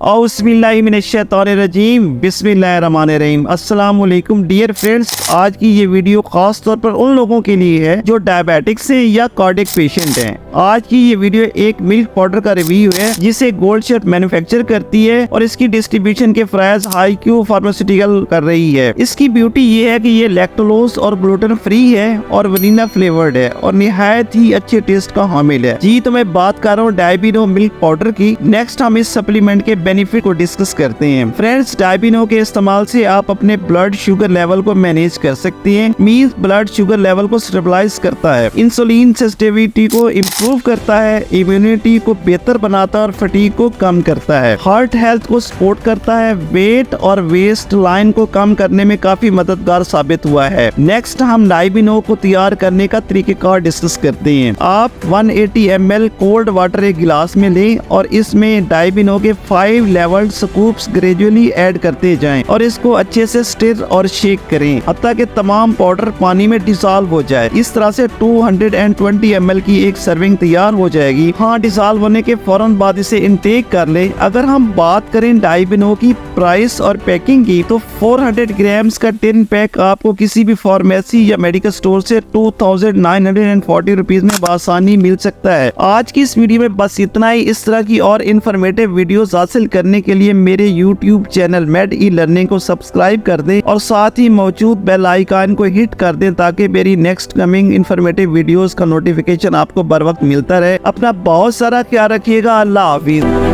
औज़ुबिल्लाहिमिनश्शैतानिर्रजीम बिस्मिल्लाहिर्रहमानिर्रहीम। अस्सलाम वालेकुम डियर फ्रेंड्स, आज की ये वीडियो खास तौर पर उन लोगों के लिए है जो डायबिटिक्स हैं या कार्डियक पेशेंट हैं। आज की ये वीडियो एक मिल्क पाउडर का रिव्यू है जिसे गोल्ड शेफ मैन्युफैक्चर करती है और इसकी डिस्ट्रीब्यूशन के फ्राइज हाईक्यू फार्मास्यूटिकल कर रही है। इसकी ब्यूटी ये है कि ये लैक्टोलोज और ग्लूटेन फ्री है और वनीला फ्लेवर्ड है और निहायत ही अच्छे टेस्ट का हामिल है। जी तो मैं बात कर रहा हूँ डायबिनो मिल्क पाउडर की। नेक्स्ट हम इस सप्लीमेंट के बेनिफिट को डिस्कस करते हैं। फ्रेंड्स, डायबिनो के इस्तेमाल से आप अपने ब्लड शुगर लेवल को मैनेज कर सकते हैं। मीन्स ब्लड शुगर लेवल को स्टेबलाइज करता है, इंसुलिन सेंसिटिविटी को इम्प्रूव करता है, इम्यूनिटी को बेहतर बनाता है और फटीग को कम करता है, हार्ट हेल्थ को सपोर्ट करता है, वेट और वेस्ट लाइन को कम करने में काफी मददगार साबित हुआ है। नेक्स्ट हम डायबिनो को तैयार करने का तरीकेकार डिस्कस करते हैं। आप 180 ml कोल्ड वाटर एक गिलास में लें और इसमें डायबिनो के 5 लेवल स्कूप्स ग्रेजुअली ऐड करते जाएं और इसको अच्छे से स्टिर और शेक करें हत्ता कि तमाम पाउडर पानी में डिसॉल्व हो जाए। इस तरह से 220 ml की एक सर्विंग तैयार हो जाएगी। हाँ, डिसॉल्व होने के फौरन बाद इसे इनटेक कर ले। अगर हम बात करें डायबिनो की प्राइस और पैकिंग की तो 400 ग्राम्स का 10 पैक आपको किसी भी फार्मेसी या मेडिकल स्टोर से 2940 रुपीज में आसानी मिल सकता है। आज की इस वीडियो में बस इतना ही। इस तरह की और इन्फॉर्मेटिव वीडियोस हासिल करने के लिए मेरे YouTube channel made e learning को सब्सक्राइब कर दें और साथ ही मौजूद बेल आइकन को हिट कर दें ताकि मेरी नेक्स्ट कमिंग इन्फॉर्मेटिव वीडियोस का नोटिफिकेशन आपको बर वक्त मिलता रहे। अपना बहुत सारा ख्याल रखिएगा। अल्लाह हाफिज।